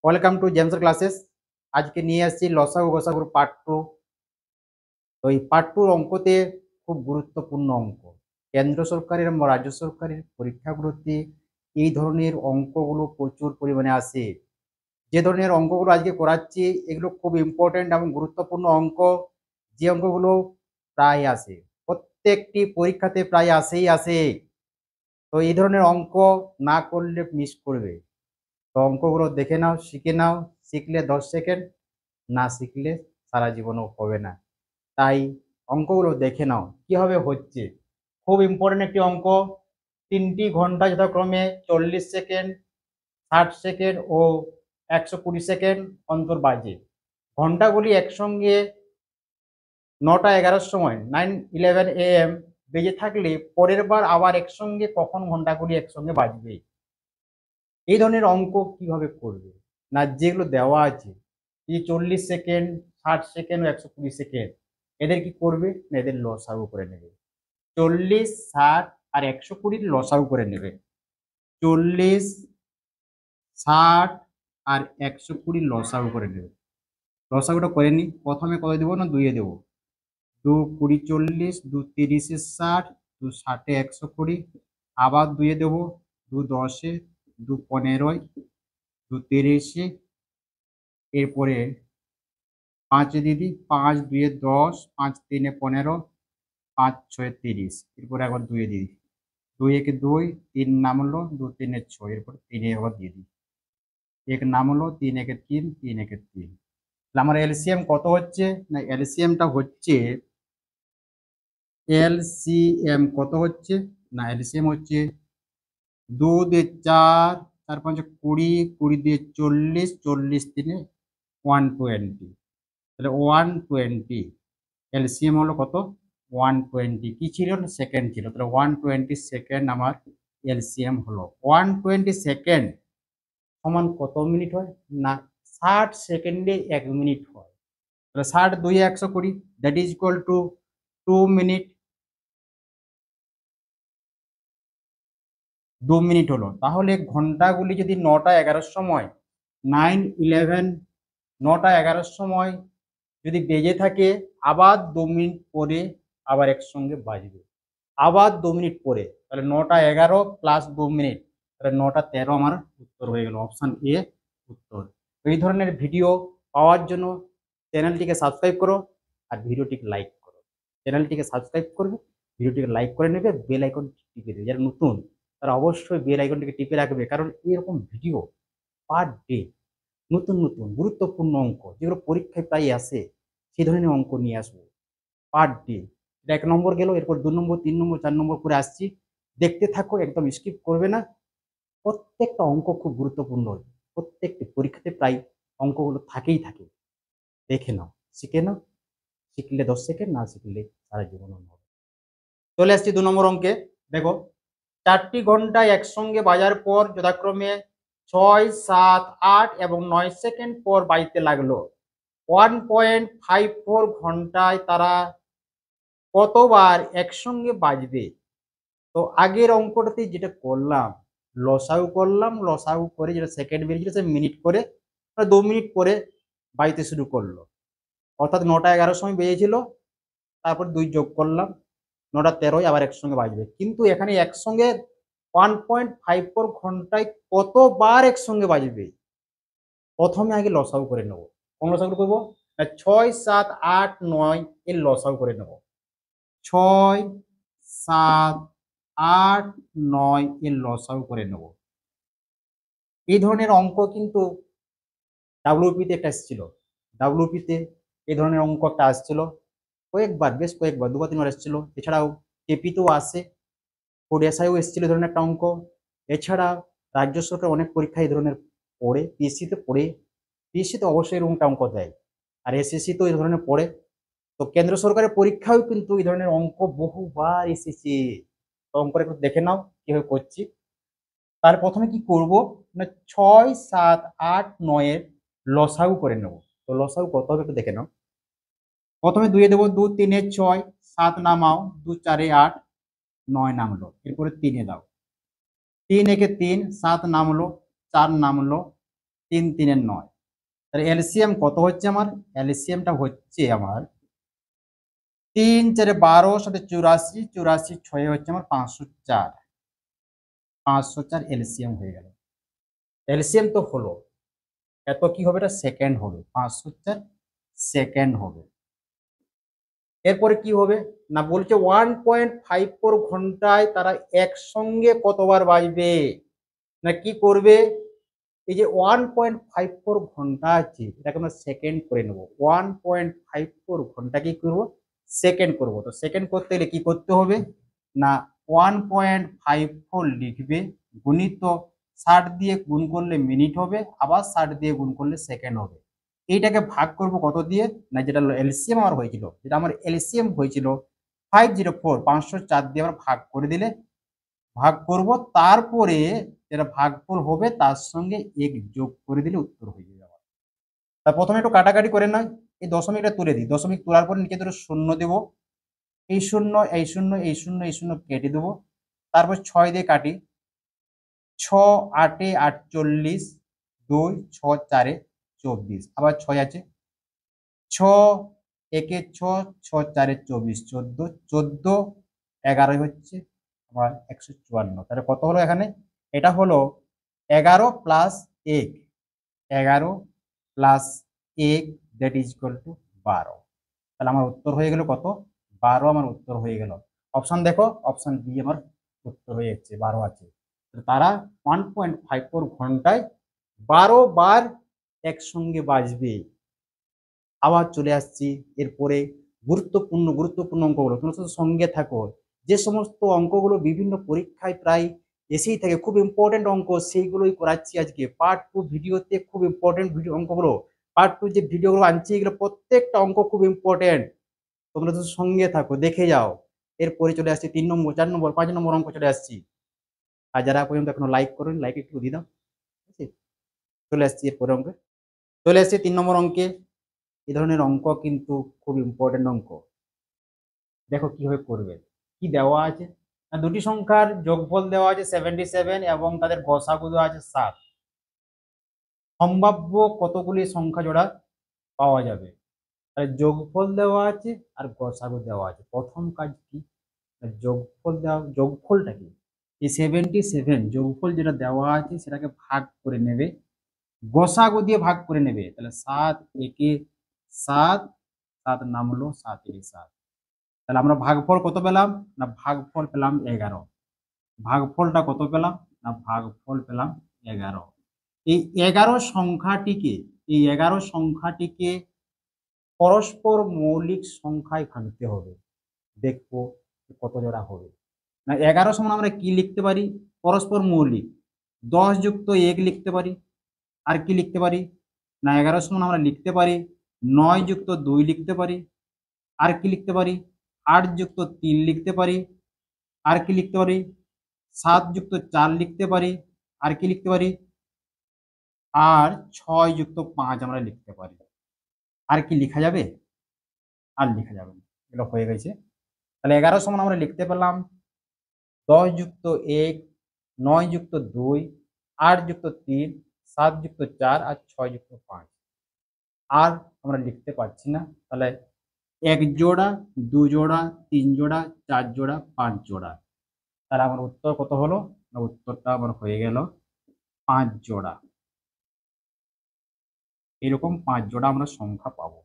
Welcome to জেমসের classes. আজকে নিয়ে আসছি লসাগু গসাগুর পার্ট টু। তো এই পার্ট টুর অঙ্কতে খুব গুরুত্বপূর্ণ অঙ্ক। কেন্দ্র সরকারের এবং রাজ্য সরকারের পরীক্ষাগুলোতে এই ধরনের অঙ্কগুলো প্রচুর পরিমাণে আসে। যে ধরনের অঙ্কগুলো আজকে করাচ্ছি এগুলো খুব ইম্পর্টেন্ট এবং গুরুত্বপূর্ণ অঙ্ক। যে অঙ্কগুলো প্রায় আসে, প্রত্যেকটি পরীক্ষাতে প্রায় আসে। তো এই ধরনের অঙ্ক না করলে মিস করবে। তো অঙ্কগুলো দেখে নাও, শিখে নাও। শিখলে 10 সেকেন্ড, না শিখলে সারা জীবনও হবে না। তাই অঙ্কগুলো দেখে নাও কিভাবে হচ্ছে। খুব ইম্পর্টেন্ট একটি অঙ্ক। 3টি ঘন্টা যথাক্রমে 40 সেকেন্ড, 60 সেকেন্ড ও 120 সেকেন্ড অন্তর বাজে। ঘন্টাগুলি একসঙ্গে 9টা 11-র সময় 9:11 AM বেজে থাকলে পরের বার আবার একসঙ্গে কখন ঘন্টাগুলি একসঙ্গে বাজবে। এই ধরনের অঙ্ক কিভাবে করবে না, যেগুলো দেওয়া আছে এই 40 সেকেন্ড, 60 সেকেন্ড ও 120 সেকেন্ড, এদের কি করবে না এদের লসাগু করে নেবে। 40, 60 আর 120 লসাগু করে নেবে। 40, 60 আর 120 লসাগু করে নেবে। লসাগুটা করে নি। প্রথমে কত দেবো না, 2 দেবো। 2 20 40, 2 30 60, 2 60 120, আবার 2 দেবো। 2 10, 2 15, 2 30, এরপরে 5 দিয়ে দিই। 5 2 10, 5 3 15, 5 6 30, এরপরে একবার 2 দিয়ে দিই। 2 1 2, 3 নামলো, 2 3 6, এরপর 3 আবার দিয়ে দিই। 1 নামলো, 3 1 3, 3 1 3। তাহলে আমার এলসিএম কত হচ্ছে না, এলসিএমটা হচ্ছে, এলসিএম কত হচ্ছে না, এলসিএম হচ্ছে 2 দিয়ে 4, 4 5 20, 20 দিয়ে 40, 40 3 120। তাহলে 120 এলসিএম হলো কত, 120। কি ছিল না, সেকেন্ড ছিল। তাহলে 120 সেকেন্ড আমার এলসিএম হলো। 120 সেকেন্ড সমান কত মিনিট হয় না, 60 সেকেন্ডে 1 মিনিট হয়। তাহলে 60 2 120, that is equal to 2 minute. 2 minute হলো। তাহলে ঘন্টাগুলি যদি 9টা 11-র সময় 9:11, 9টা 11-র সময় যদি বেজে থাকে, আবার 2 মিনিট পরে আবার একসঙ্গে বাজবে। আবার 2 মিনিট পরে, তাহলে 9টা 11 প্লাস 2 মিনিট, তাহলে 9টা 13 আমার উত্তর হয়ে গেল। অপশন এ উত্তর। এই ধরনের ভিডিও পাওয়ার জন্য চ্যানেলটিকে সাবস্ক্রাইব করো আর ভিডিওটিকে লাইক করো। চ্যানেলটিকে সাবস্ক্রাইব করবে, ভিডিওটিকে লাইক করে নেবে, বেল আইকন টিপে দেবে। যারা নতুন তারা অবশ্যই বেল আইকনটিকে টিপে রাখবে, কারণ এরকম ভিডিও পার ডে নতুন নতুন গুরুত্বপূর্ণ অঙ্ক যেগুলো পরীক্ষায় প্রায় আসে, সেই ধরনের অঙ্ক নিয়ে আসবো পার ডে। এটা 1 নম্বর গেল, এরপর 2 নম্বর, 3 নম্বর, 4 নম্বর করে আসছি। দেখতে থাকো, একদম স্কিপ করবে না। প্রত্যেকটা অঙ্ক খুব গুরুত্বপূর্ণ। প্রত্যেকটি পরীক্ষাতে প্রায় অঙ্কগুলো থাকে। দেখে নাও, শিখে নাও। শিখলে 10 সেকেন্ড, না শিখলে সারা জীবন হবে। চলে আসছি 2 নম্বর অঙ্কে। দেখো, 4টি ঘন্টা একসঙ্গে বাজার পর যথাক্রমে 6, 7, 8 এবং 9 সেকেন্ড পর বাজতে লাগলো। 1.54 ঘন্টায় তারা কতবার একসঙ্গে বাজবে। তো আগের অঙ্কটাতে যেটা করলাম, লসাগু করলাম, লসাগু করে যেটা সেকেন্ড বেরিয়েছিল সে মিনিট করে, 2 মিনিট পরে বাজতে শুরু করলো। অর্থাৎ 9টা 11-র সময় বেজেছিল, তারপর 2 যোগ করলাম, 9টা 13 আবার একসঙ্গে বাজবে। কিন্তু এখানে একসঙ্গে 1.54 ঘন্টায় কতবার একসঙ্গে বাজবে, প্রথমে আগে লসাগু করে নেবো। কোন লসাগু করবো না, 6, 7, 8, 9 এর লসাগু করে নেবো। 6, 7, 8, 9 এর লসাগু করে নেব। এই ধরনের অঙ্ক কিন্তু ডাব্লিউপিতে একটা এসেছিল। ডাব্লিউপিতে এই ধরনের অঙ্ক একটা আসছিল কয়েকবার, বেশ কয়েকবার, 2 বা 3 বার এসেছিল। এছাড়াও কেপিতেও আসে, ওডিএসআইও এসেছিল এই ধরনের একটা অঙ্ক। এছাড়া রাজ্য সরকার অনেক পরীক্ষা এই ধরনের পড়ে, পিএসসিতে পড়ে। পিএসসিতে অবশ্যই এরকম একটা অঙ্ক দেয়, আর এসএসসি তো এই ধরনের পড়ে। তো কেন্দ্র সরকারের পরীক্ষাও কিন্তু এই ধরনের অঙ্ক বহুবার এসেছে। তো অঙ্কটা একটু দেখে নাও কিভাবে করছি। তার প্রথমে কি করব না, 6, 7, 8, 9 এর লসাগু করে নেব। তো লসাগু কত হবে একটু দেখে নাও। প্রথমে 2 দেবো, 2 3 6, 7 নামাও, 2 4 8, 9 নামলো। এরপরে 3 দাও, 3 1 3, 7 নামলো, 4 নামলো, তিন তিনের 9। তাহলে এলসিএম কত হচ্ছে আমার? এলসিএমটা হচ্ছে আমার 3 4 12 সাথে 84, 84 6 হচ্ছে আমার 504। 504 এলসিএম হয়ে গেল। এলসিএম তো হলো, এত কি হবে? এটা সেকেন্ড হবে, 504 সেকেন্ড হবে। এরপরে কি হবে না বলছে 1.54 ঘন্টায় তারা একসঙ্গে কতবার বাজবে, না কি করবে? এই যে 1.54 ঘন্টা আছে এটাকে আমরা সেকেন্ড করে নেব। 1.54 ঘন্টা কি করবো? সেকেন্ড করব। তো সেকেন্ড করতে গেলে কি করতে হবে না 1.54 লিখবে, গুণিত 60 দিয়ে গুণ করলে মিনিট হবে, আবার 60 দিয়ে গুণ করলে সেকেন্ড হবে। এইটাকে ভাগ করব কত দিয়ে না যেটা এলসিএম আমার হয়েছিল, যেটা আমার এলসিএম হয়েছিল 504, 504 দিয়ে আমরা ভাগ করে দিলে ভাগ করব, তারপরে যেটা ভাগফল হবে তার সঙ্গে এক যোগ করে দিলে উত্তর হয়ে যাবে। তা প্রথমে একটু কাটাকাটি করে নয়, এই দশমিকটা তুলে দিই। দশমিক তোলার পর নিচে দুটো শূন্য দেব, এই শূন্য এই শূন্য এই শূন্য এই শূন্য কেটে দেবো। তারপর 6 দিয়ে কাটি, 6 8 48, 2 6 4 24, আবার 6 আছে, 6 1 6, 6 4 24, 14, 14 11 হচ্ছে আমার 154। তাহলে কত হলো এখানে? এটা হলো 11 plus 1, 11 plus 1 that is equal to 12। তাহলে আমার উত্তর হয়ে গেল কত? 12 আমার উত্তর হয়ে গেল। অপশন দেখো, অপশন বি আমার উত্তর হয়ে যাচ্ছে, 12 আছে। তারা 1.54 ঘন্টায় 12 বার একসঙ্গে বাজবে। আবার চলে আসছি এরপরে গুরুত্বপূর্ণ গুরুত্বপূর্ণ অঙ্কগুলো, তোমরা শুধু সঙ্গে থাকো। যে সমস্ত অঙ্কগুলো বিভিন্ন পরীক্ষায় প্রায় এসেই থাকে, খুব ইম্পর্টেন্ট অঙ্ক, সেইগুলোই করাচ্ছি আজকে। পার্ট 2 ভিডিওতে খুব ইম্পর্টেন্ট ভিডিও অঙ্কগুলো, পার্ট 2 যে ভিডিওগুলো আনছি এগুলো প্রত্যেকটা অঙ্ক খুব ইম্পর্টেন্ট। তোমরা শুধু সঙ্গে থাকো, দেখে যাও। এরপরে চলে আসছি 3 নম্বর, 4 নম্বর, 5 নম্বর অঙ্ক চলে আসছি। আর যারা পর্যন্ত এখনো লাইক করেন, লাইক একটু দিয়ে দাও। ঠিক আছে, চলে আসছি এরপরে অঙ্কে। চলে আসছি 3 নম্বর অঙ্কে। এই ধরনের অঙ্ক কিন্তু খুব ইম্পর্টেন্ট অঙ্ক। দেখো কিভাবে করবে। কি দেওয়া আছে না, দুটি সংখ্যার যোগফল দেওয়া আছে 77 এবং তাদের গসাগু দেওয়া আছে 7। সম্ভাব্য কতগুলি সংখ্যা জোড়া পাওয়া যাবে? তাহলে যোগফল দেওয়া আছে আর গসাগু দেওয়া আছে। প্রথম কাজ কি, যোগফল দেওয়া, যোগফলটা কি? এই 77 যোগফল যেটা দেওয়া আছে সেটাকে ভাগ করে নেবে, গসাগু দিয়ে ভাগ করে নেবে। তাহলে 7 একে 7, 7 নামলো 7 একে 7। তাহলে আমরা ভাগফল কত পেলাম না ভাগফল পেলাম 11। ভাগফলটা কত পেলাম না ভাগফল পেলাম 11। এই 11 সংখ্যাটিকে, এই 11 সংখ্যাটিকে পরস্পর মৌলিক সংখ্যায় ভাঙতে হবে। দেখবো কত জোড়া হবে। না 11 সমান আমরা কি লিখতে পারি? পরস্পর মৌলিক 10 যুক্ত 1 লিখতে পারি। আর কি লিখতে পারি না 11 সমান আমরা লিখতে পারি 9 যুক্ত 2 লিখতে পারি। আর কি লিখতে পারি 8 যুক্ত 3 লিখতে পারি। আর কি লিখতে পারি 7 যুক্ত 4 লিখতে পারি। আর কি লিখতে পারি আর 6 যুক্ত 5 আমরা লিখতে পারি। আর কি লেখা যাবে? আর লেখা যাবে না, এগুলো হয়ে গেছে। তাহলে 11 সমান আমরা লিখতে পেলাম 10 যুক্ত 1, 9 যুক্ত 2, 8 যুক্ত 3, 7 যুক্ত 4 আর 6 যুক্ত 5। আর আমরা লিখতে পারছি না। তাহলে 1 জোড়া, 2 জোড়া, 3 জোড়া, 4 জোড়া, 5 জোড়া। তাহলে আমার উত্তর কত হলো না উত্তরটা আমার হয়ে গেল 5 জোড়া। এরকম 5 জোড়া আমরা সংখ্যা পাবো।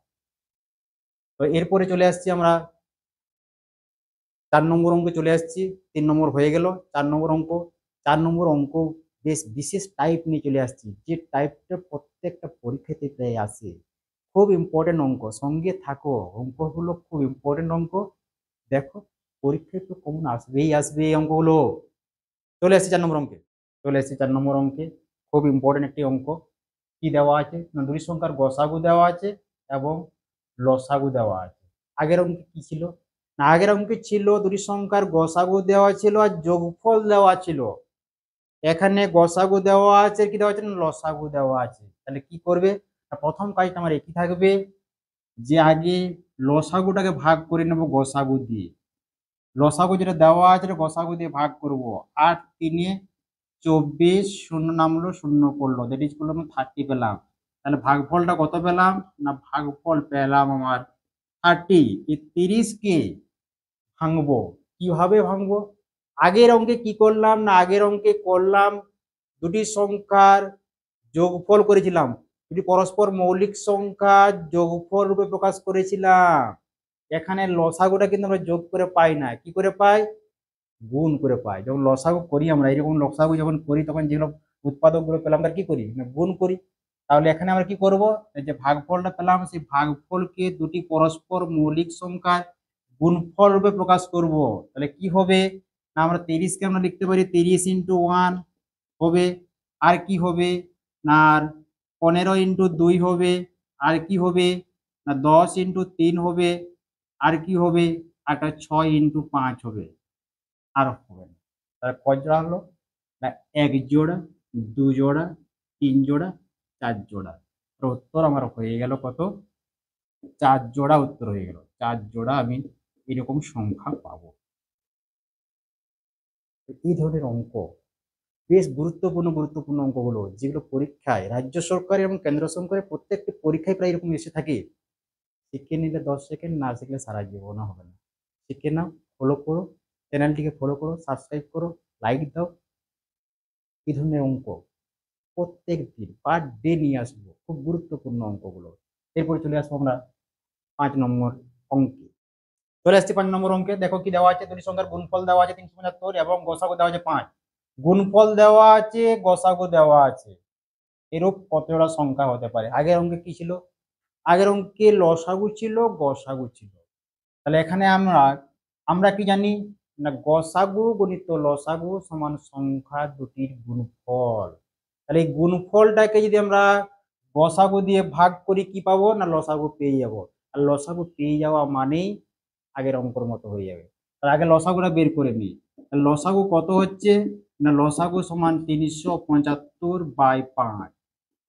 তো এরপরে চলে আসছি আমরা 4 নম্বর অঙ্কে চলে আসছি। 3 নম্বর হয়ে গেল, 4 নম্বর অঙ্ক। 4 নম্বর অঙ্ক বেশ বিশেষ টাইপ নিয়ে চলে আসছি, যে টাইপটা প্রত্যেকটা পরীক্ষাতে প্রায় আসে। খুব ইম্পর্টেন্ট অঙ্ক, সঙ্গে থাকো, অঙ্কগুলো খুব ইম্পর্টেন্ট অঙ্ক। দেখো পরীক্ষায় তো কমন আসবেই আসবে এই অঙ্কগুলো। চলে আসছি 4 নম্বর অঙ্কে। চলে আসছি 4 নম্বর অঙ্কে, খুব ইম্পর্টেন্ট একটি অঙ্ক। কি দেওয়া আছে না দুটি সংখ্যার গসাগু দেওয়া আছে এবং লসাগু দেওয়া আছে। আগের অঙ্কে কি ছিল না আগের অঙ্কে ছিল দুটি সংখ্যার গসাগু দেওয়া ছিল আর যোগফল দেওয়া ছিল। এখানে গসাগু দেওয়া আছে, কি দেওয়া আছে না লসাগু দেওয়া আছে। তাহলে কি করবে না প্রথম কাজটা আমার একই থাকবে, যে আগে লসাগুটাকে ভাগ করে নেব গসাগু দিয়ে। লসাগু যেটা দেওয়া আছে গসাগু দিয়ে ভাগ করব। 8 3 24 শূন্য নামলো, শূন্য করলো, দ্যাট ইজ করলাম 30 পেলাম। তাহলে ভাগফলটা কত পেলাম? না ভাগফল পেলাম আমার 30। এই 30 কে ভাঙবো, কিভাবে ভাঙবো? আগের অঙ্কে কি করলাম? না আগের অঙ্কে করলাম দুটি সংখ্যার যোগফল করেছিলাম, দুটি পরস্পর মৌলিক সংখ্যা যোগফল রূপে প্রকাশ করেছিলাম। এখানে লসাগুটা কিন্তু আমরা যোগ করে পাই না, কি করে পাই? গুণ করে পাই। যখন লসাগু করি আমরা, এরকম লসাগু যখন করি তখন যেগুলো উৎপাদকগুলো পেলাম তার কি করি? না গুণ করি। তাহলে এখানে আমরা কি করব? এই যে ভাগফলটা পেলাম, সেই ভাগফলকে দুটি পরস্পর মৌলিক সংখ্যার গুণফল রূপে প্রকাশ করব। তাহলে কি হবে? না আমরা 30 কে আমরা লিখতে পারি 30 ইন্টু 1 হবে। আর কি হবে? না 15 ইন্টু 2 হবে। আর কি হবে? না 10 ইন্টু 3 হবে। আর কি হবে? একটা 6 ইন্টু 5 হবে। আর হবে না। তাহলে কয় জোড়া হলো? না 1 জোড়া, 2 জোড়া, 3 জোড়া, 4 জোড়া। তো উত্তর আমার হয়ে গেল কত? 4 জোড়া উত্তর হয়ে গেল। 4 জোড়া আমি এরকম সংখ্যা পাবো। এই ধরনের অঙ্ক বেশ গুরুত্বপূর্ণ অঙ্কগুলো, যেগুলো পরীক্ষায় রাজ্য সরকার এবং কেন্দ্র সরকারের প্রত্যেকটি পরীক্ষায় প্রায় এরকম এসে থাকে। শিখে নিলে 10 সেকেন্ড, না শিখলে সারা জীবনও হবে না। শিখে নাও, ফলো করো, চ্যানেলটিকে ফলো করো, সাবস্ক্রাইব করো, লাইক দাও। এই ধরনের অঙ্ক প্রত্যেক দিন পার ডে নিয়ে আসবো, খুব গুরুত্বপূর্ণ অঙ্কগুলো। এরপরে চলে আসবো আমরা 5 নম্বর অঙ্কে। চলে আসছি 5 নম্বর অঙ্কে। দেখো কি দেওয়া আছে? দুটি সংখ্যার গুণফল দেওয়া আছে 375 এবং গসাগু দেওয়া আছে 5। গুণফল দেওয়া আছে, গসাগু দেওয়া আছে, এরূপ কত জোড়া সংখ্যা হতে পারে? আগের অঙ্কে কি ছিল? আগের অঙ্কে লসাগু ছিল, গসাগু ছিল। তাহলে এখানে আমরা আমরা কি জানি? না গসাগু গুণিত লসাগু সমান সংখ্যা দুটির গুণফল। তাহলে এই গুণফলটাকে যদি আমরা গসাগু দিয়ে ভাগ করি কি পাবো? না লসাগু পেয়ে যাবো। আর লসাগু পেয়ে যাওয়া মানেই আগের অঙ্কর মতো হয়ে যাবে। তার আগে লসাগুটা বের করে নিই। লসাগু কত হচ্ছে? না লসাগু সমান 375/5।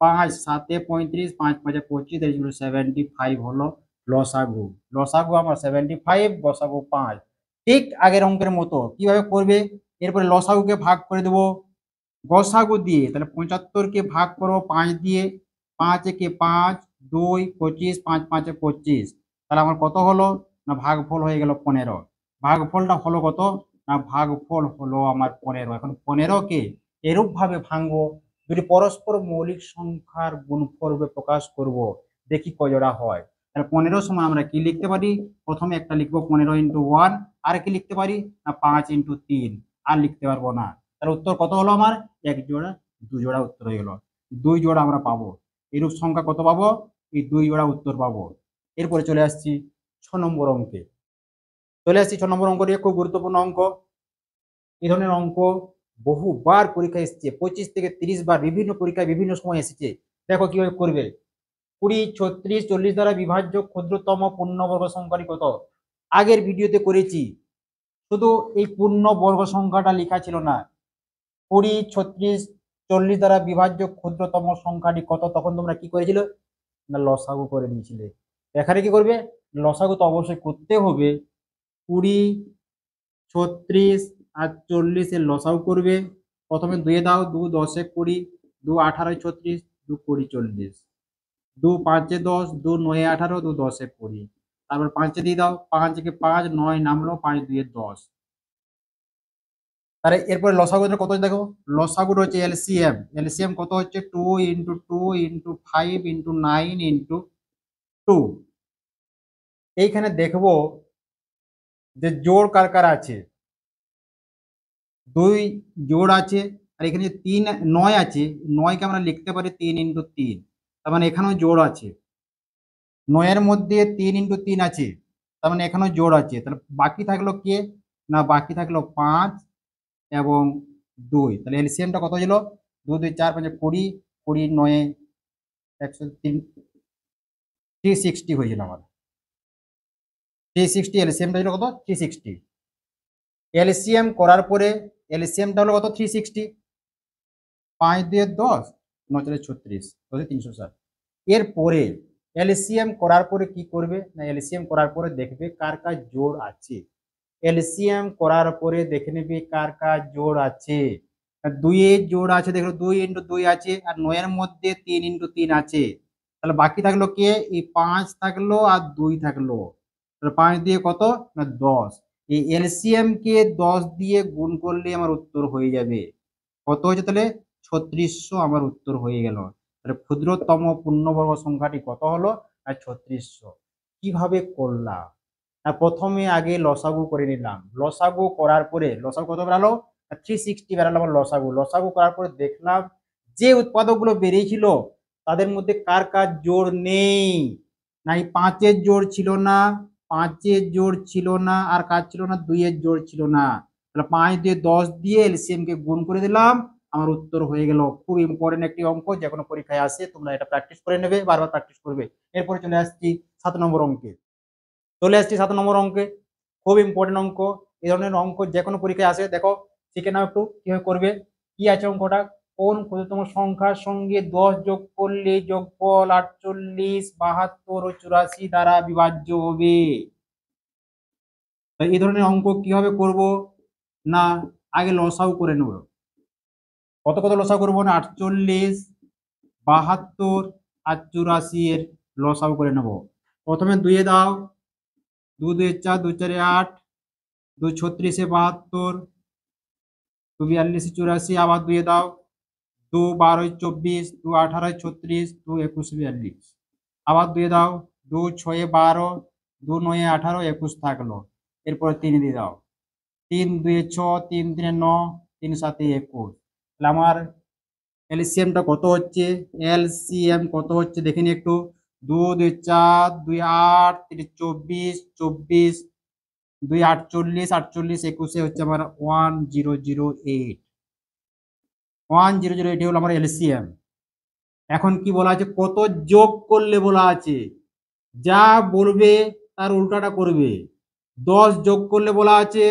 5 7 35, 5 5 25, 75 হলো লসাগু। লসাগু আমার 75, গসাগু 5। ঠিক আগের অঙ্কের মতো কিভাবে করবে? এরপরে লসাগুকে ভাগ করে দেবো গসাগু দিয়ে। তাহলে 75 কে ভাগ করবো 5 দিয়ে। 5 একে 5, 2 25, 5 5 25। তাহলে আমার কত হলো? না ভাগফল হয়ে গেল 15। ভাগফলটা হলো কত? না ভাগফল হলো আমার 15। এখন 15 কে এরূপ ভাবে ভাঙবো, দুটি পরস্পর মৌলিক সংখ্যার গুণফল রূপে প্রকাশ করব, দেখি কয় জোড়া হয়। তাহলে 15 সময় আমরা কি লিখতে পারি? প্রথমে একটা লিখবো 15 ইন্টু 1। আর কি লিখতে পারি? না 5 ইন্টু 3। আর লিখতে পারবো না। তাহলে উত্তর কত হলো আমার? 1 জোড়া, 2 জোড়া উত্তর হয়ে গেল। 2 জোড়া আমরা পাবো। এরূপ সংখ্যা কত পাবো? এই 2 জোড়া উত্তর পাবো। এরপরে চলে আসছি 6 নম্বর অঙ্কে। চলে আসছি 6 নম্বর অঙ্কটি, খুব গুরুত্বপূর্ণ অঙ্ক। এই ধরনের অঙ্ক বহুবার পরীক্ষায় এসেছে, 25 থেকে 30 বার বিভিন্ন পরীক্ষায় বিভিন্ন সময় এসেছে। দেখো কিভাবে করবে। 20, 36, 40 দ্বারা বিভাজ্য ক্ষুদ্রতম পূর্ণবর্গ সংখ্যাটি কত? আগের ভিডিওতে করেছি, শুধু এই পূর্ণবর্গ সংখ্যাটা লেখা ছিল না। 20, 36, 40 দ্বারা বিভাজ্য ক্ষুদ্রতম সংখ্যাটি কত? তখন তোমরা কি করেছিল? না লসাগু করে দিয়েছিলে। এখানে কি করবে? লসাগু তো অবশ্যই করতে হবে। 20, 36 আর 40 এর লসাগু করবে। প্রথমে 2 দাও, 2 10 20, 2 18 36, 2 20 40, 2 5 10, 2 9 18, 2 10 20। তারপর 5 দিয়ে দাও, 5 কে 5, 9 নামলো, 5 2 10। তাহলে এরপরে লসাগুটা কত দেখো? লসাগুটা হচ্ছে এলসিএম। এলসিএম কত হচ্ছে? 2 ইন্টু 2 ইন্টু 5 ইন্টু 9 ইন্টু 2। এইখানে দেখবো যে জোড় কার কার আছে। 2 জোড় আছে, আর এখানে যে 3 9 আছে, 9 কে আমরা লিখতে পারি 3 ইন্টু 3। তার মানে এখানেও জোড় আছে। 9 এর মধ্যে 3 ইন্টু 3 আছে, তার মানে এখানেও জোড় আছে। তাহলে বাকি থাকলো কে? না বাকি থাকলো 5 এবং 2। তাহলে এলসিএমটা কত ছিল? 2 2 4 5 20, 20 9 103, 360 হয়েছিল আমার। 360 এলসিএমটা ছিল কত? 360। এলসিএম করার পরে এলসিএমটা হলো কত? 360। 5 2 10, 9 4 36, 360। এরপরে এলসিএম করার পরে কি করবে? না এলসিএম করার পরে দেখবে কার কার জোড় আছে। এলসিএম করার পরে দেখে নেবে কার কার জোড় আছে। দুইয়ের জোড় আছে, দেখো 2 × 2 আছে, আর 9-এর মধ্যে 3 × 3 আছে। তাহলে বাকি থাকলো কে? এই 5 থাকলো আর 2 থাকলো। তাহলে 5 দিয়ে কত না 10। এই এলসিএম কে 10 দিয়ে গুণ করলে আমার উত্তর হয়ে যাবে। কত হয়েছে তাহলে? 3600 আমার উত্তর হয়ে গেল। তাহলে ক্ষুদ্রতম পূর্ণবর্গ সংখ্যাটি কত হলো? না 3600। কিভাবে করলাম? না প্রথমে আগে লসাগু করে নিলাম। লসাগু করার পরে লসাগু কত বেরালো? 360 বেরালো আমার লসাগু। লসাগু করার পরে দেখলাম যে উৎপাদকগুলো বেরিয়েছিল তাদের মধ্যে কার কার জোড় নেই। না এই 5-এর জোড় ছিল না, 5-এর জোড় ছিল না, আর কার ছিল না? 2-এর জোড় ছিল না। তাহলে 5 দিয়ে 10 দিয়ে এলসিএম কে গুণ করে দিলাম, আমার উত্তর হয়ে গেল। খুব ইম্পর্টেন্ট একটি অঙ্ক, যে কোনো পরীক্ষায় আসে, তোমরা এটা প্র্যাকটিস করে নেবে, বারবার প্র্যাকটিস করবে। এরপরে চলে আসছি 7 নম্বর অঙ্কে। 7 নম্বর অঙ্কে খুব ইম্পর্টেন্ট অঙ্ক। এই ধরনের অঙ্ক যে কোনো পরীক্ষায় আসে। দেখো শিখে নাও একটু কিভাবে করবে। কি আছে অঙ্কটা? কোন ক্ষুদ্রতম সংখ্যার সঙ্গে 10 যোগ করলে যোগফল 48, 72 ও 84 দ্বারা বিভাজ্য হবে? এই ধরনের অঙ্ক কিভাবে করব? না আগে লসাগু করে নেব। কত কত লসাগু করবো? না 48, 72 আর 84 এর লসাগু করে নেব। প্রথমে 2 দাও, 2 2 4, 2 4 8, 2 36 72, 2 42 84, আবার 2 দাও, 2 12 24, 2 18 36, 2 21 42, আবার 2 দাও, 2 6 12, 2 9 18, 21 থাকলো। এরপরে 3 দিয়ে দাও, 3 2 6, 3 3 9, 3 7 21। তাহলে আমার এলসিএমটা কত হচ্ছে? এলসিএম কত হচ্ছে দেখিনি একটু। 2 2 4, 2 8, 3 24, 24, 2 48, 48 21 হচ্ছে আমার 1008। 1008 হলো আমার এলসিএম। এখন কি বলা আছে? কত যোগ করলে বলা আছে। যা বলবে তার উল্টাটা করবে। 10 যোগ করলে বলা আছে,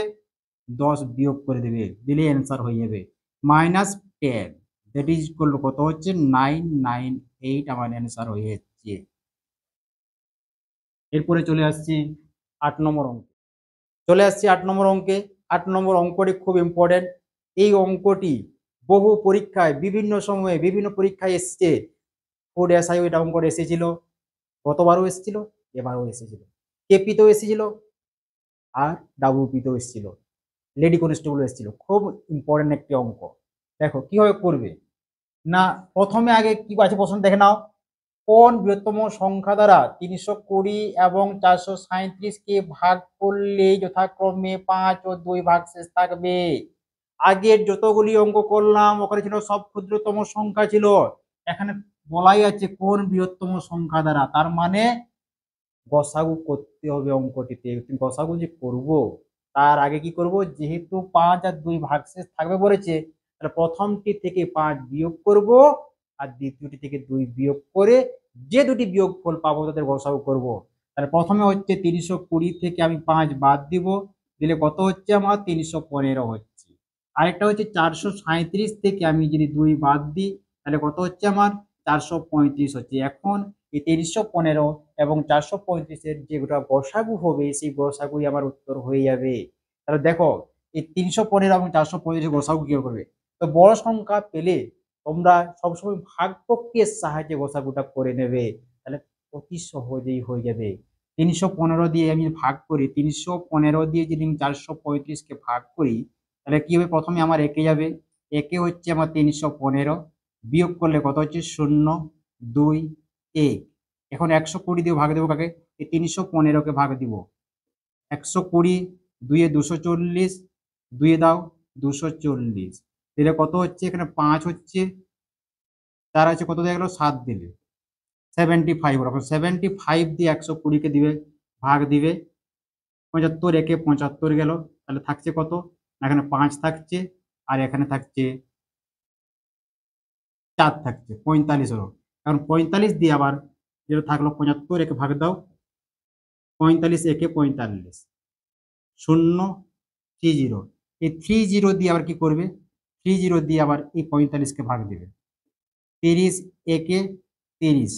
10 বিয়োগ করে দেবে, দিলে অ্যান্সার হয়ে যাবে -10। দ্যাট ইজ করলো কত হচ্ছে? 998 আমার অ্যান্সার হয়ে যাচ্ছে। এরপরে চলে আসছি 8 নম্বর অঙ্ক। চলে আসছি 8 নম্বর অঙ্কে। 8 নম্বর অঙ্কটি খুব ইম্পর্টেন্ট। এই অঙ্কটি বহু পরীক্ষায় বিভিন্ন সময়ে বিভিন্ন পরীক্ষায় এসছে। ফুড এসআই এটা অঙ্কটা এসেছিল, গতবারও এসেছিল, এবারও এসেছিল। কেপিতেও এসেছিল আর ডাব্লিউপিতেও এসেছিল, লেডি কনস্টেবল এসেছিল। খুব ইম্পর্টেন্ট একটি অঙ্ক। দেখো কিভাবে করবে। না প্রথমে আগে কি আছে প্রশ্ন দেখে নাও। কোন বৃহত্তম সংখ্যা দ্বারা 320 এবং 437 কে ভাগ করলে যথাক্রমে 5 ও 2 ভাগশেষ থাকবে? আগের যতগুলি অঙ্ক করলাম ওখানে ছিল সব ক্ষুদ্রতম সংখ্যা ছিল। এখানে বলাই আছে কোন বৃহত্তম সংখ্যা দ্বারা, তার মানে গসাগু করতে হবে অঙ্কটিতে। গসাগু যে করব তার আগে কি করব, যেহেতু 5 আর 2 ভাগশেষ থাকবে বলেছে, তাহলে প্রথমটি থেকে 5 বিয়োগ করব আর দ্বিতীয়টি থেকে 2 বিয়োগ করে যে দুটি বিয়োগফল পাবো তাদের গসাগু করব। তাহলে প্রথমে হচ্ছে 320 থেকে আমি 5 বাদ দিব, দিলে কত হচ্ছে আমার? 315 হচ্ছে। আরেকটা হচ্ছে 437 থেকে আমি যদি 2 বাদ দিই তাহলে কত হচ্ছে আমার? 435 হচ্ছে। এখন এই 315 এবং 435-এর যেটা গসাগু হবে সেই গসাগুই আমার উত্তর হয়ে যাবে। তাহলে দেখো এই 315 এবং 435 গসাগু কি করবে। তো বড় সংখ্যা পেলে তোমরা সবসময় ভাগ প্রক্রিয়ার সাহায্যে গসাগুটা করে নেবে, তাহলে অতি সহজেই হয়ে যাবে। 315 দিয়ে আমি ভাগ করি, 315 দিয়ে যদি আমি 435-কে ভাগ করি তাহলে কি হবে? প্রথমে আমার একে যাবে, একে হচ্ছে আমার 315, বিয়োগ করলে কত হচ্ছে? 0 2 1। এখন 120 দিয়ে ভাগ দেবো কাকে? এই 315-কে ভাগ দিব। 120, 2 এ 240, 2 দাও 240, দিলে কত হচ্ছে? এখানে 5 হচ্ছে, 4 আছে, কত দিয়ে গেল? 7 দিলে 75। ওরকম 75 দিয়ে 120-কে দিবে, ভাগ দিবে। 75 একে 75 গেল, তাহলে থাকছে কত? এখানে 5 থাকছে আর এখানে থাকছে 4 থাকছে, 45 হলো। কারণ 45 দিয়ে আবার যেটা থাকলো 75 একে ভাগ দাও, 45 একে 45, 0 30। এই 30 দিয়ে আবার কি করবে? 30 দিয়ে আবার এই 45-কে ভাগ দিবে। 30 একে 30,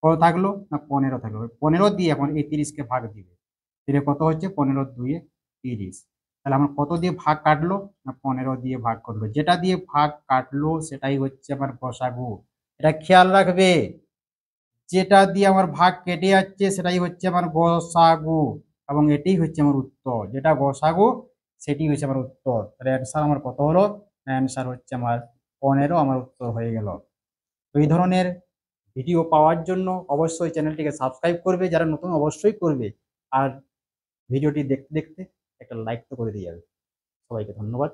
কত থাকলো? না 15 থাকলো। 15 দিয়ে এখন এই 30-কে ভাগ দিবে, দিলে কত হচ্ছে? 15 2 30। তাহলে আমার কত দিয়ে ভাগ কাটলো? না 15 দিয়ে ভাগ করলো। যেটা দিয়ে ভাগ কাটলো সেটাই হচ্ছে আমার গসাগু। এটা খেয়াল রাখবে, যেটা দিয়ে আমার ভাগ কেটে যাচ্ছে সেটাই হচ্ছে আমার গসাগু, এবং এটাই হচ্ছে আমার উত্তর। যেটা গসাগু সেটি হচ্ছে আমার উত্তর। তাহলে অ্যান্সার আমার কত হলো? অ্যান্সার হচ্ছে আমার 15 আমার উত্তর হয়ে গেল। তো এই ধরনের ভিডিও পাওয়ার জন্য অবশ্যই চ্যানেলটিকে সাবস্ক্রাইব করবে, যারা নতুন অবশ্যই করবে। আর ভিডিওটি দেখতে দেখতে একটা লাইক তো করে দিয়ে যাবে। সবাইকে ধন্যবাদ।